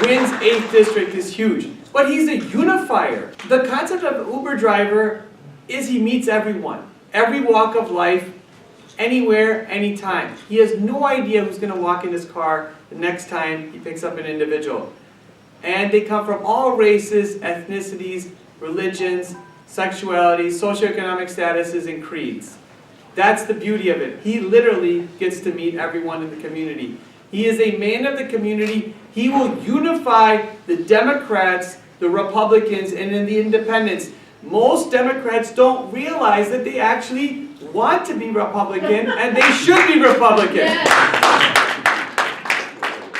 wins 8th district is huge. But he's a unifier. The concept of Uber driver is he meets everyone, every walk of life, anywhere, anytime. He has no idea who's going to walk in his car the next time he picks up an individual. And they come from all races, ethnicities, religions, sexuality, socioeconomic statuses, and creeds. That's the beauty of it. He literally gets to meet everyone in the community. He is a man of the community. He will unify the Democrats, the Republicans, and then the independents. Most Democrats don't realize that they actually want to be Republican, and they should be Republican.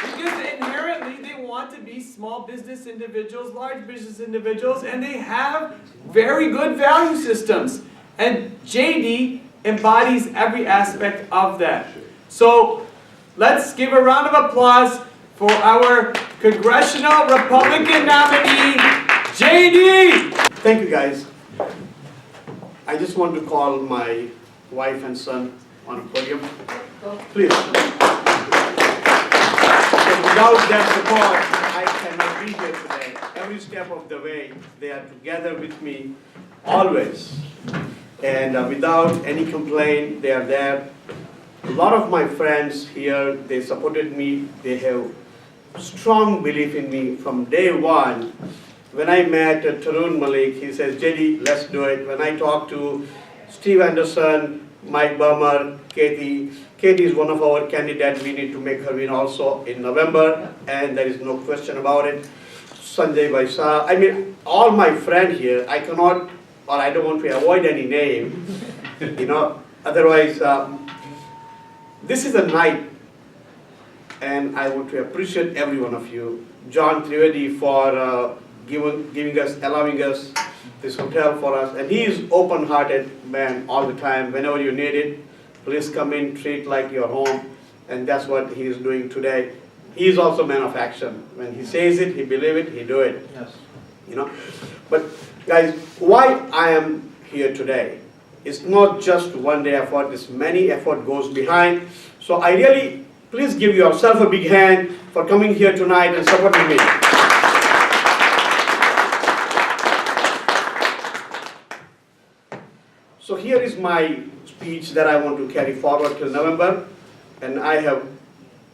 Because inherently they want to be small business individuals, large business individuals, and they have very good value systems. And JD embodies every aspect of that. So let's give a round of applause for our Congressional Republican nominee, JD! Thank you, guys. I just want to call my wife and son on a podium. Please. Because without their support, I cannot be here today. Every step of the way, they are together with me, always. And without any complaint, they are there. A lot of my friends here, they supported me. They have strong belief in me from day one. When I met Tarun Malik, he says, JD, let's do it. When I talked to Steve Anderson, Mike Burmer, Katie is one of our candidates. We need to make her win also in November, and there is no question about it. Sanjay Vaisa, I mean, all my friends here, I cannot, or I don't want to avoid any name, otherwise, this is a night, and I want to appreciate every one of you. John Trivedi for allowing us this hotel for us, and he is open-hearted man all the time. Whenever you need it, please come in, treat like your home, and that's what he is doing today. He is also a man of action. When he says it, he believes it, he do it. Yes. But guys, why I am here today? It's not just one day effort. It's many effort goes behind. So I really, please give yourself a big hand for coming here tonight and supporting me. So here is my speech that I want to carry forward till November, and I have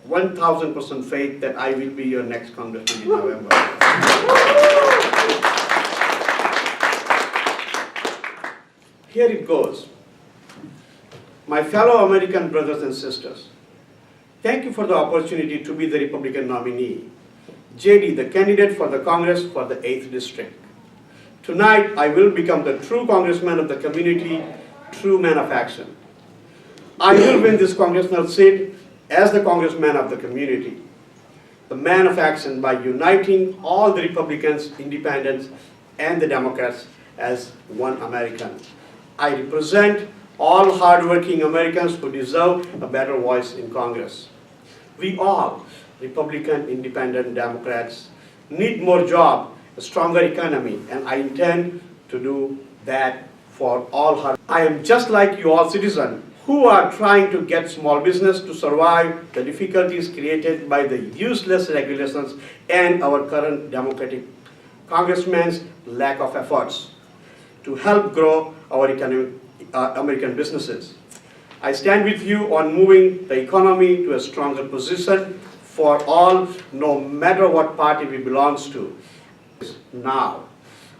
1000% faith that I will be your next congressman in November. Here it goes. My fellow American brothers and sisters, thank you for the opportunity to be the Republican nominee, JD, the candidate for the Congress for the 8th District. Tonight, I will become the true congressman of the community, true man of action. I will win this congressional seat as the congressman of the community, the man of action by uniting all the Republicans, independents, and the Democrats as one American. I represent all hardworking Americans who deserve a better voice in Congress. We all, Republican, Independent, Democrats, need more jobs, a stronger economy, and I intend to do that for all hard. I am just like you all citizens who are trying to get small business to survive the difficulties created by the useless regulations and our current Democratic congressman's lack of efforts to help grow our American businesses. I stand with you on moving the economy to a stronger position for all, no matter what party we belong to. Now,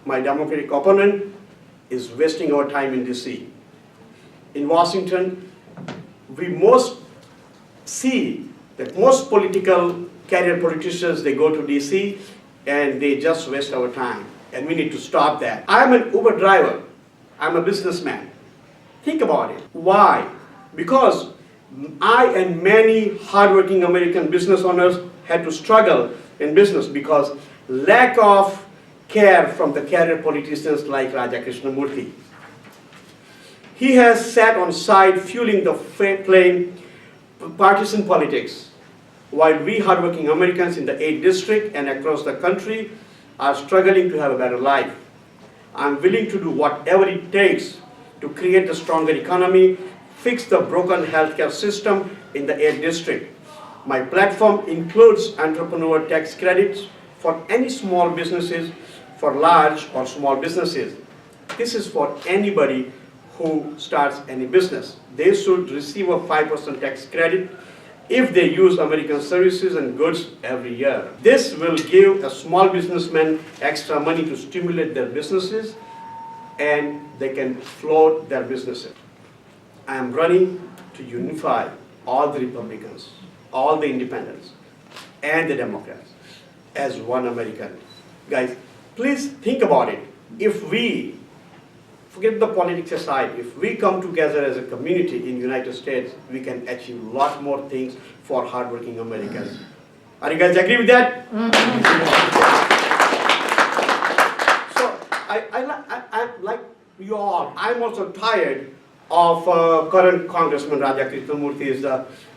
my Democratic opponent is wasting our time in DC. In Washington, we most see that most political career politicians, they go to DC and they just waste our time. And we need to stop that. I'm an Uber driver. I'm a businessman. Think about it. Why? Because I and many hardworking American business owners had to struggle in business because lack of care from the career politicians like Raja Krishnamurthy. He has sat on side fueling the flame partisan politics, while we hardworking Americans in the 8th District and across the country are struggling to have a better life. I'm willing to do whatever it takes to create a stronger economy, fix the broken healthcare system in the 8th District. My platform includes entrepreneur tax credits, for any small businesses, for large or small businesses. This is for anybody who starts any business. They should receive a 5% tax credit if they use American services and goods every year. This will give a small businessman extra money to stimulate their businesses, and they can float their businesses. I am running to unify all the Republicans, all the independents, and the Democrats as one American. Guys, please think about it. If we, forget the politics aside, if we come together as a community in the United States, we can achieve a lot more things for hardworking Americans. Are you guys agree with that? So, I like you all, I'm also tired of current Congressman Raja Krishnamurthy's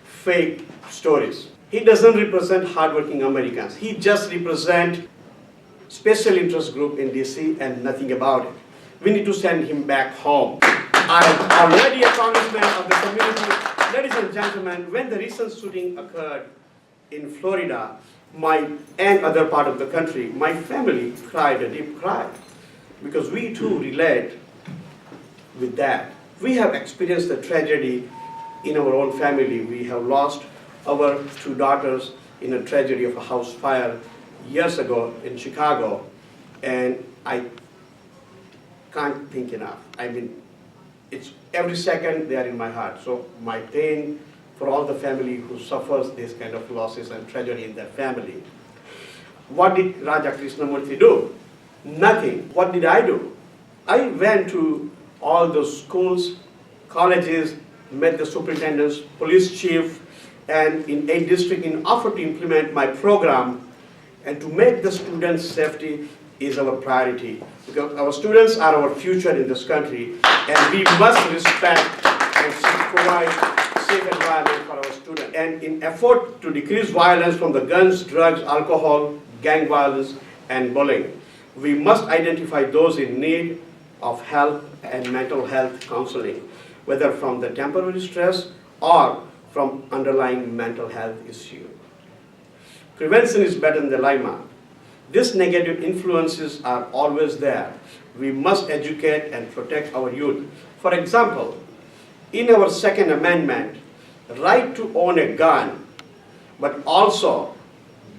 fake stories. He doesn't represent hardworking Americans. He just represents special interest group in DC and nothing about it. We need to send him back home. I'm already a congressman of the community. Ladies and gentlemen, when the recent shooting occurred in Florida, and other part of the country, my family cried a deep cry because we too relate with that. We have experienced the tragedy in our own family. We have lost our 2 daughters in a tragedy of a house fire years ago in Chicago, and I can't think enough. I mean, it's every second they are in my heart. So my pain for all the family who suffers this kind of losses and tragedy in their family. What did Raja Krishnamurthy do? Nothing. What did I do? I went to all those schools, colleges, met the superintendents, police chief, and in 8 districts in offer to implement my program and to make the students' safety is our priority. Because our students are our future in this country, and we must respect and provide safe environment for our students. And in effort to decrease violence from the guns, drugs, alcohol, gang violence, and bullying, we must identify those in need of help and mental health counseling, whether from the temporary stress or from underlying mental health issue. Prevention is better than the lima. These negative influences are always there. We must educate and protect our youth. For example, in our Second Amendment, right to own a gun, but also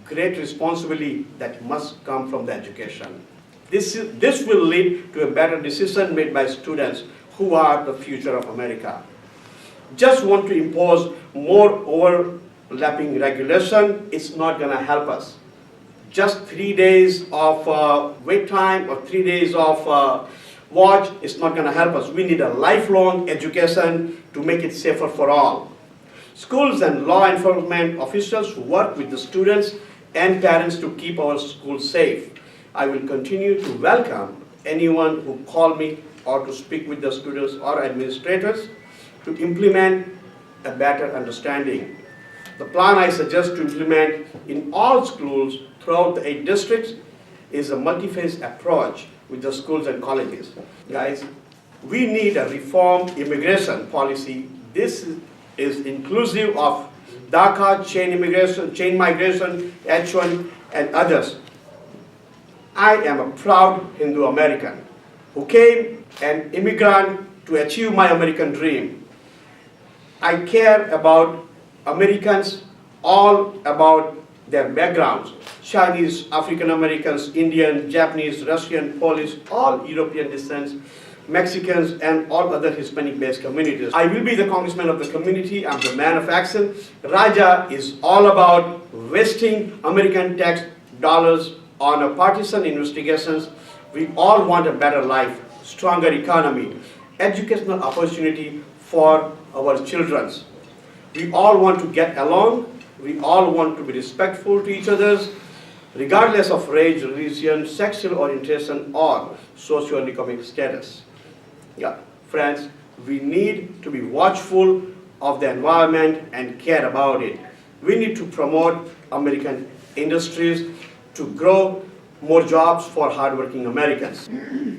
great responsibility that must come from the education. This will lead to a better decision made by students who are the future of America. Just want to impose more overlapping regulation, it's not going to help us. Just 3 days of wait time or 3 days of watch is not going to help us. We need a lifelong education to make it safer for all. Schools and law enforcement officials work with the students and parents to keep our schools safe. I will continue to welcome anyone who call me or to speak with the students or administrators to implement a better understanding. The plan I suggest to implement in all schools throughout the 8 districts is a multi-phase approach with the schools and colleges. Guys, we need a reformed immigration policy. This is inclusive of DACA, chain migration, H1, and others. I am a proud Hindu American who came an immigrant to achieve my American dream. I care about Americans, all about their backgrounds. Chinese, African Americans, Indian, Japanese, Russian, Polish, all European descents, Mexicans, and all other Hispanic-based communities. I will be the congressman of the community. I'm the man of action. Raja is all about wasting American tax dollars on a partisan investigations. We all want a better life, stronger economy, educational opportunity for our children. We all want to get along. We all want to be respectful to each other, regardless of race, religion, sexual orientation, or socio-economic status. Yeah, friends, we need to be watchful of the environment and care about it. We need to promote American industries to grow more jobs for hardworking Americans.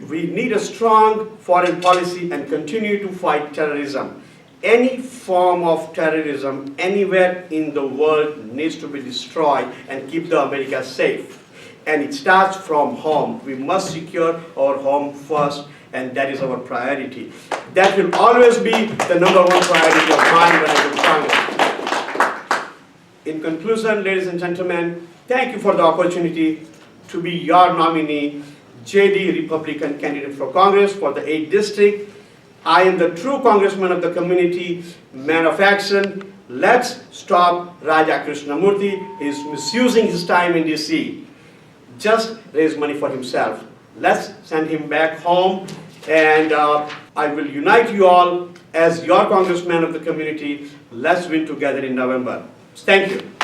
We need a strong foreign policy and continue to fight terrorism. Any form of terrorism anywhere in the world needs to be destroyed and keep the America safe. and it starts from home. We must secure our home first, and that is our priority. That will always be the number one priority of mine when I go to Congress. In conclusion, ladies and gentlemen, thank you for the opportunity to be your nominee, JD, Republican candidate for Congress for the 8th District. I am the true congressman of the community, man of action. Let's stop Raja Krishnamurthy. He's misusing his time in DC. Just raise money for himself. Let's send him back home, and I will unite you all as your congressman of the community. Let's win together in November. Thank you.